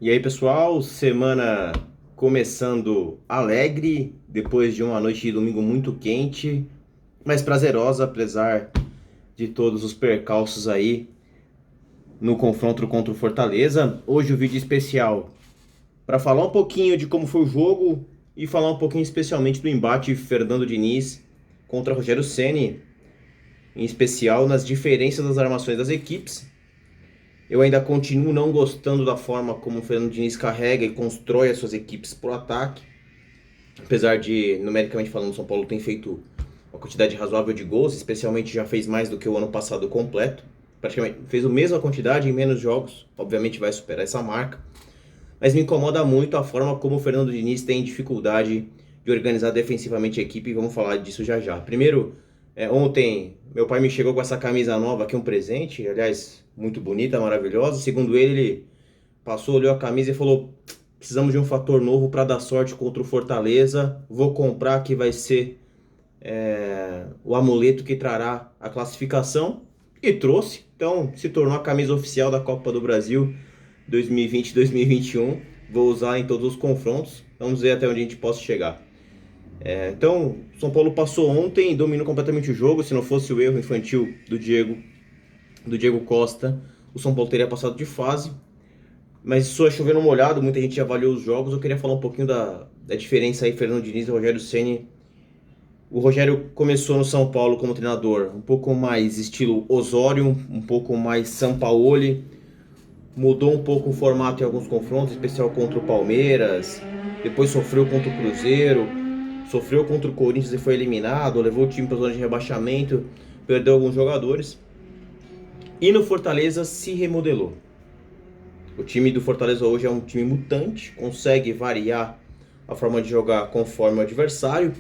E aí, pessoal, semana começando alegre, depois de uma noite de domingo muito quente, mas prazerosa, apesar de todos os percalços aí no confronto contra o Fortaleza. Hoje o vídeo especial para falar um pouquinho de como foi o jogo e falar um pouquinho especialmente do embate Fernando Diniz contra Rogério Ceni, em especial nas diferenças das armações das equipes. Eu ainda continuo não gostando da forma como o Fernando Diniz carrega e constrói as suas equipes para o ataque. Apesar de, numericamente falando, o São Paulo tem feito uma quantidade razoável de gols, especialmente já fez mais do que o ano passado completo. Praticamente fez a mesma quantidade em menos jogos, obviamente vai superar essa marca. Mas me incomoda muito a forma como o Fernando Diniz tem dificuldade de organizar defensivamente a equipe, e vamos falar disso já já. Primeiro, ontem meu pai me chegou com essa camisa nova aqui, um presente, aliás, muito bonita, maravilhosa. Segundo ele passou, olhou a camisa e falou: precisamos de um fator novo para dar sorte contra o Fortaleza. Vou comprar, que vai ser o amuleto que trará a classificação. E trouxe. Então se tornou a camisa oficial da Copa do Brasil 2020-2021. Vou usar em todos os confrontos. Vamos ver até onde a gente possa chegar. Então, São Paulo passou ontem e dominou completamente o jogo. Se não fosse o erro infantil do Diego Costa, o São Paulo teria passado de fase. Mas isso é chovendo molhado, muita gente já avaliou os jogos. Eu queria falar um pouquinho da diferença aí, Fernando Diniz e Rogério Ceni. O Rogério começou no São Paulo como treinador, um pouco mais estilo Osório, um pouco mais Sampaoli. Mudou um pouco o formato em alguns confrontos, em especial contra o Palmeiras. Depois sofreu contra o Cruzeiro, sofreu contra o Corinthians e foi eliminado. Levou o time para a zona de rebaixamento, perdeu alguns jogadores. E no Fortaleza se remodelou. O time do Fortaleza hoje é um time mutante, consegue variar a forma de jogar conforme o adversário.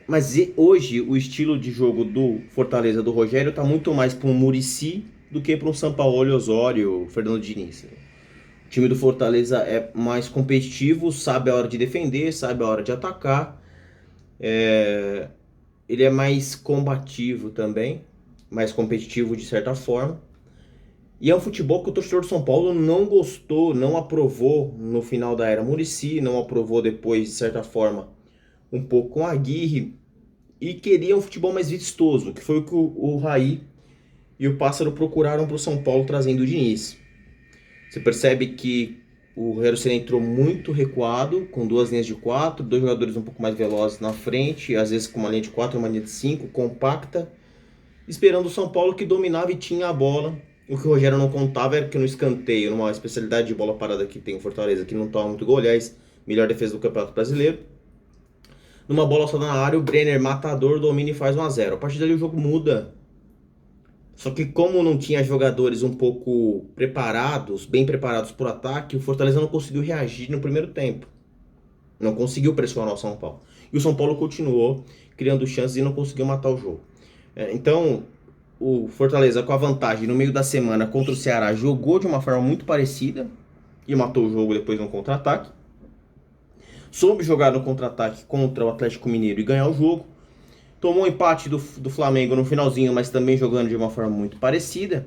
Mas hoje o estilo de jogo do Fortaleza do Rogério está muito mais para um Muricy do que para um Sampaoli, Osório, Fernando Diniz. O time do Fortaleza é mais competitivo, sabe a hora de defender, sabe a hora de atacar. Ele é mais combativo também, mais competitivo de certa forma. E é um futebol que o torcedor do São Paulo não gostou, não aprovou no final da era Muricy, não aprovou depois, de certa forma, um pouco com a Aguirre, e queria um futebol mais vistoso, que foi o que o Raí e o Pássaro procuraram para o São Paulo trazendo o Diniz. Você percebe que o Rogério Ceni entrou muito recuado, com duas linhas de quatro, dois jogadores um pouco mais velozes na frente, às vezes com uma linha de quatro, uma linha de cinco, compacta, esperando o São Paulo, que dominava e tinha a bola. O que o Rogério não contava era que no escanteio, numa especialidade de bola parada que tem o Fortaleza, que não toma muito gol, aliás, melhor defesa do Campeonato Brasileiro. Numa bola só na área, o Brenner, matador, domina e faz 1-0. A partir dali o jogo muda. Só que como não tinha jogadores um pouco preparados, bem preparados para o ataque, o Fortaleza não conseguiu reagir no primeiro tempo. Não conseguiu pressionar o São Paulo. E o São Paulo continuou criando chances e não conseguiu matar o jogo. Então, o Fortaleza, com a vantagem no meio da semana contra o Ceará, jogou de uma forma muito parecida e matou o jogo depois no contra-ataque. Soube jogar no contra-ataque contra o Atlético Mineiro e ganhar o jogo. Tomou um empate do Flamengo no finalzinho, mas também jogando de uma forma muito parecida.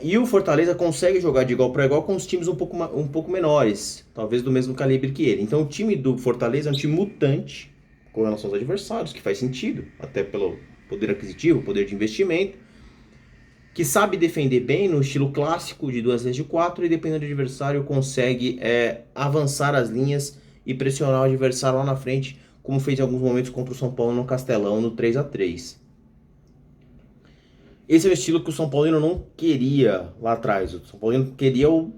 E o Fortaleza consegue jogar de igual para igual com os times um pouco menores, talvez do mesmo calibre que ele. Então o time do Fortaleza é um time mutante com relação aos adversários, que faz sentido, até pelo poder aquisitivo, poder de investimento, que sabe defender bem no estilo clássico de duas linhas de quatro e dependendo do adversário consegue avançar as linhas e pressionar o adversário lá na frente, como fez em alguns momentos contra o São Paulo no Castelão, no 3-3. Esse é o estilo que o São Paulino não queria lá atrás. O São Paulino queria o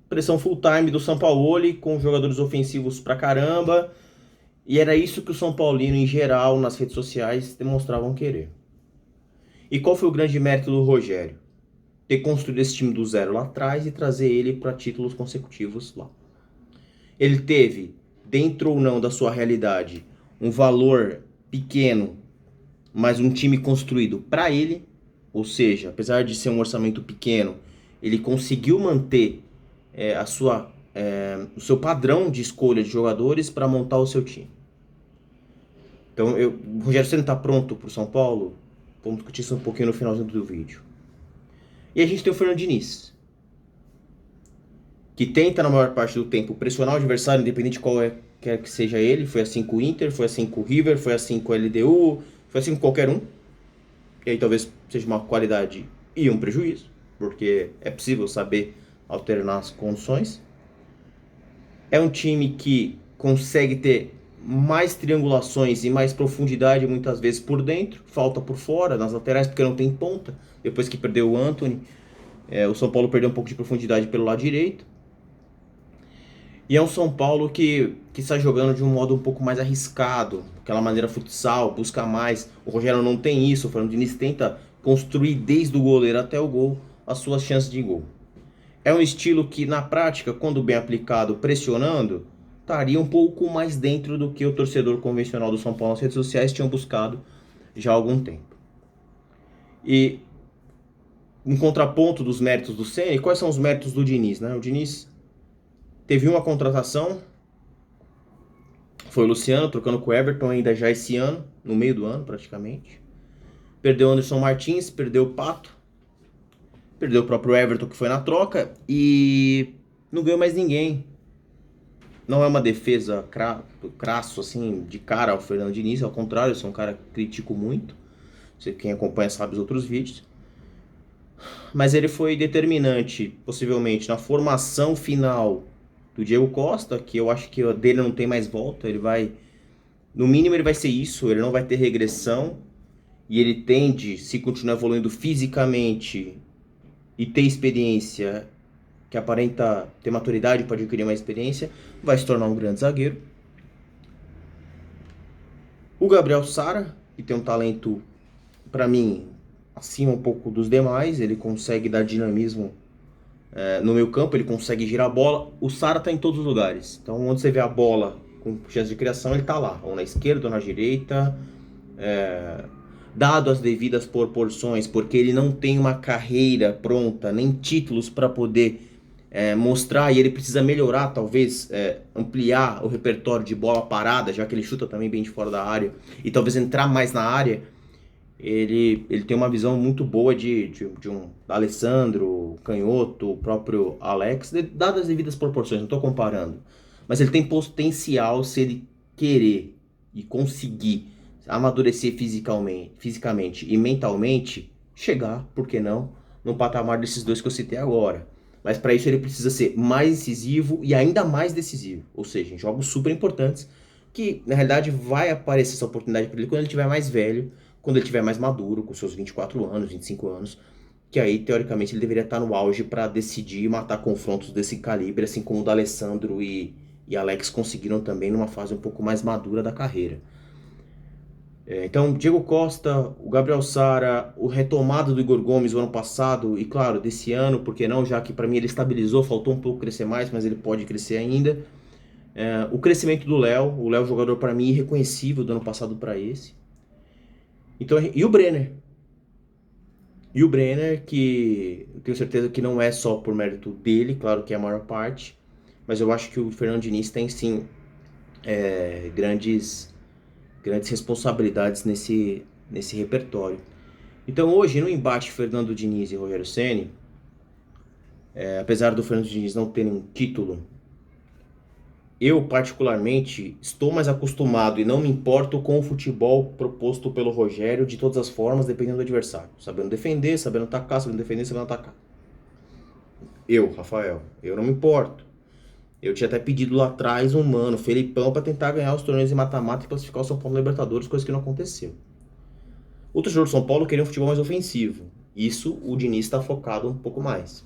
pressão full time do Sampaoli, com jogadores ofensivos pra caramba, e era isso que o São Paulino, em geral, nas redes sociais, demonstravam querer. E qual foi o grande mérito do Rogério? Ter construído esse time do zero lá atrás e trazer ele para títulos consecutivos lá. Ele teve, dentro ou não da sua realidade, um valor pequeno, mas um time construído para ele, ou seja, apesar de ser um orçamento pequeno, ele conseguiu manter o seu padrão de escolha de jogadores para montar o seu time. Então, o Rogério Ceni está pronto para o São Paulo? Vamos discutir isso um pouquinho no finalzinho do vídeo. E a gente tem o Fernando Diniz. que tenta na maior parte do tempo pressionar o adversário, independente de quer que seja ele. Foi assim com o Inter, foi assim com o River, foi assim com o LDU, foi assim com qualquer um. E aí talvez seja uma qualidade e um prejuízo, porque é possível saber alternar as condições. É um time que consegue ter mais triangulações e mais profundidade muitas vezes por dentro, falta por fora, nas laterais, porque não tem ponta. Depois que perdeu o Antony, o São Paulo perdeu um pouco de profundidade pelo lado direito. E é um São Paulo que está jogando de um modo um pouco mais arriscado, aquela maneira futsal, busca mais. O Rogério não tem isso, o Fernando Diniz tenta construir desde o goleiro até o gol as suas chances de gol. É um estilo que, na prática, quando bem aplicado, pressionando, estaria um pouco mais dentro do que o torcedor convencional do São Paulo nas redes sociais tinham buscado já há algum tempo. E, em contraponto dos méritos do Ceni, quais são os méritos do Diniz, né? O Diniz teve uma contratação, foi o Luciano, trocando com o Everton ainda já esse ano, no meio do ano praticamente. Perdeu o Anderson Martins, perdeu o Pato, perdeu o próprio Everton que foi na troca e não ganhou mais ninguém. Não é uma defesa crasso assim, de cara ao Fernando Diniz, ao contrário, eu sou um cara que critico muito. Quem acompanha sabe os outros vídeos. Mas ele foi determinante, possivelmente, na formação final do Diego Costa, que eu acho que dele não tem mais volta. Ele vai, no mínimo ele vai ser isso, ele não vai ter regressão. E ele tende, se continuar evoluindo fisicamente e ter experiência, que aparenta ter maturidade para adquirir mais experiência, vai se tornar um grande zagueiro. O Gabriel Sara, que tem um talento, para mim, acima um pouco dos demais, ele consegue dar dinamismo no meio campo, ele consegue girar a bola. O Sara tá em todos os lugares, então onde você vê a bola com chance de criação, ele tá lá, ou na esquerda ou na direita, dado as devidas proporções, porque ele não tem uma carreira pronta, nem títulos para poder mostrar, e ele precisa melhorar, talvez ampliar o repertório de bola parada, já que ele chuta também bem de fora da área, e talvez entrar mais na área. Ele tem uma visão muito boa de um Alessandro, Canhoto, o próprio Alex, dadas as devidas proporções, não estou comparando. Mas ele tem potencial, se ele querer e conseguir amadurecer fisicamente e mentalmente, chegar, por que não, no patamar desses dois que eu citei agora. Mas para isso ele precisa ser mais incisivo e ainda mais decisivo. Ou seja, em jogos super importantes, que na realidade vai aparecer essa oportunidade para ele quando ele estiver mais velho, quando ele estiver mais maduro, com seus 24 anos, 25 anos, que aí, teoricamente, ele deveria estar no auge para decidir e matar confrontos desse calibre, assim como o da Alessandro e Alex conseguiram também numa fase um pouco mais madura da carreira. Então, Diego Costa, o Gabriel Sara, o retomado do Igor Gomes o ano passado, e claro, desse ano, porque não, já que para mim ele estabilizou, faltou um pouco crescer mais, mas ele pode crescer ainda. O crescimento do Léo, o Léo jogador para mim irreconhecível do ano passado para esse. Então, e o Brenner. E o Brenner, que eu tenho certeza que não é só por mérito dele, claro que é a maior parte, mas eu acho que o Fernando Diniz tem sim grandes responsabilidades nesse repertório. Então hoje, no embate Fernando Diniz e Rogério Ceni, apesar do Fernando Diniz não ter um título, eu particularmente estou mais acostumado e não me importo com o futebol proposto pelo Rogério de todas as formas, dependendo do adversário. Sabendo defender, sabendo atacar, sabendo defender, sabendo atacar. Eu, Rafael, eu não me importo. Eu tinha até pedido lá atrás um mano, Felipão, para tentar ganhar os torneios de mata-mata e classificar o São Paulo na Libertadores, coisa que não aconteceu. O torcedor do São Paulo queria um futebol mais ofensivo. Isso o Diniz está focado um pouco mais.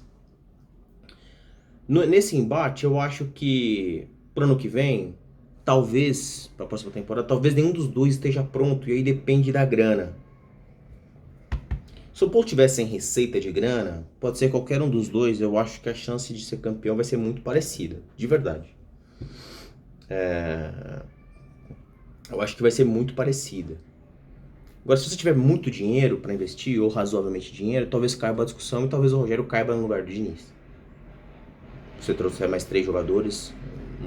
Nesse embate, eu acho que pro ano que vem, talvez, para a próxima temporada, talvez nenhum dos dois esteja pronto, e aí depende da grana. Se o Paulo tiver sem receita de grana, pode ser qualquer um dos dois, eu acho que a chance de ser campeão vai ser muito parecida, de verdade. Eu acho que vai ser muito parecida. Agora, se você tiver muito dinheiro para investir, ou razoavelmente dinheiro, talvez caiba a discussão e talvez o Rogério caiba no lugar do Diniz. Se você trouxer mais 3 jogadores,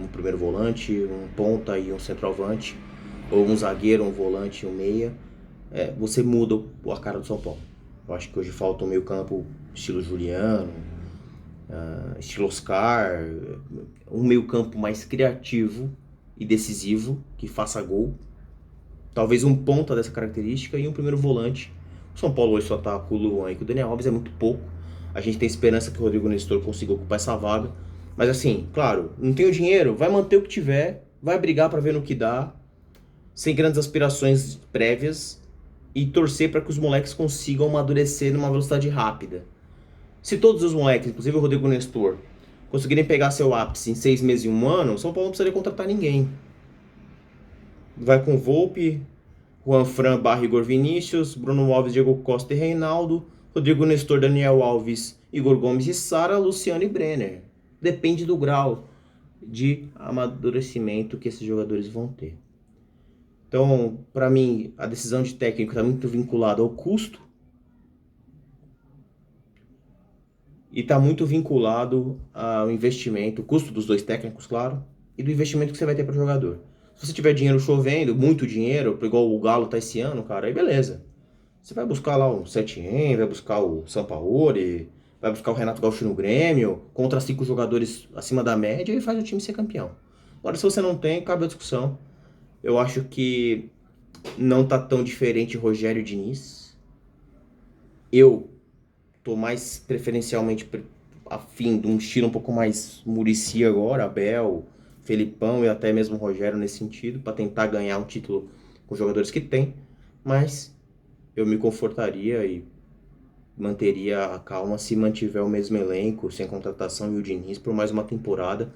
um primeiro volante, um ponta e um centroavante, ou um zagueiro, um volante e um meia, você muda a cara do São Paulo. Eu acho que hoje falta um meio campo estilo Juliano, estilo Oscar, um meio-campo mais criativo e decisivo, que faça gol. Talvez um ponta dessa característica e um primeiro volante. O São Paulo hoje só tá com o Luan e com o Daniel Alves, é muito pouco. A gente tem esperança que o Rodrigo Nestor consiga ocupar essa vaga. Mas assim, claro, não tem o dinheiro, vai manter o que tiver, vai brigar para ver no que dá, sem grandes aspirações prévias e torcer para que os moleques consigam amadurecer numa velocidade rápida. Se todos os moleques, inclusive o Rodrigo Nestor, conseguirem pegar seu ápice em 6 meses e 1 ano, o São Paulo não precisaria contratar ninguém. Vai com Volpe, Juan Fran, Igor Vinícius, Bruno Alves, Diego Costa e Reinaldo, Rodrigo Nestor, Daniel Alves, Igor Gomes e Sara, Luciano e Brenner. Depende do grau de amadurecimento que esses jogadores vão ter. Então, para mim, a decisão de técnico está muito vinculada ao custo e está muito vinculado ao investimento, o custo dos dois técnicos, claro, e do investimento que você vai ter para o jogador. Se você tiver dinheiro chovendo, muito dinheiro, igual o Galo tá esse ano, cara, aí beleza. Você vai buscar lá o Setien, vai buscar o Sampaoli, vai buscar o Renato Gaúcho no Grêmio, contra 5 jogadores acima da média e faz o time ser campeão. Agora, se você não tem, cabe a discussão. Eu acho que não tá tão diferente Rogério Diniz. Eu tô mais preferencialmente afim de um estilo um pouco mais Muricy agora, Abel, Felipão e até mesmo Rogério nesse sentido, para tentar ganhar um título com os jogadores que tem, mas eu me confortaria e manteria a calma se mantiver o mesmo elenco, sem contratação e o Diniz por mais uma temporada,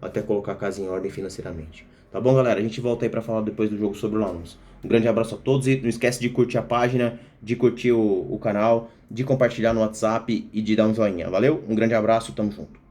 até colocar a casa em ordem financeiramente. Tá bom, galera? A gente volta aí para falar depois do jogo sobre o Lanús. Um grande abraço a todos e não esquece de curtir a página, de curtir o canal, de compartilhar no WhatsApp e de dar um joinha. Valeu? Um grande abraço, tamo junto.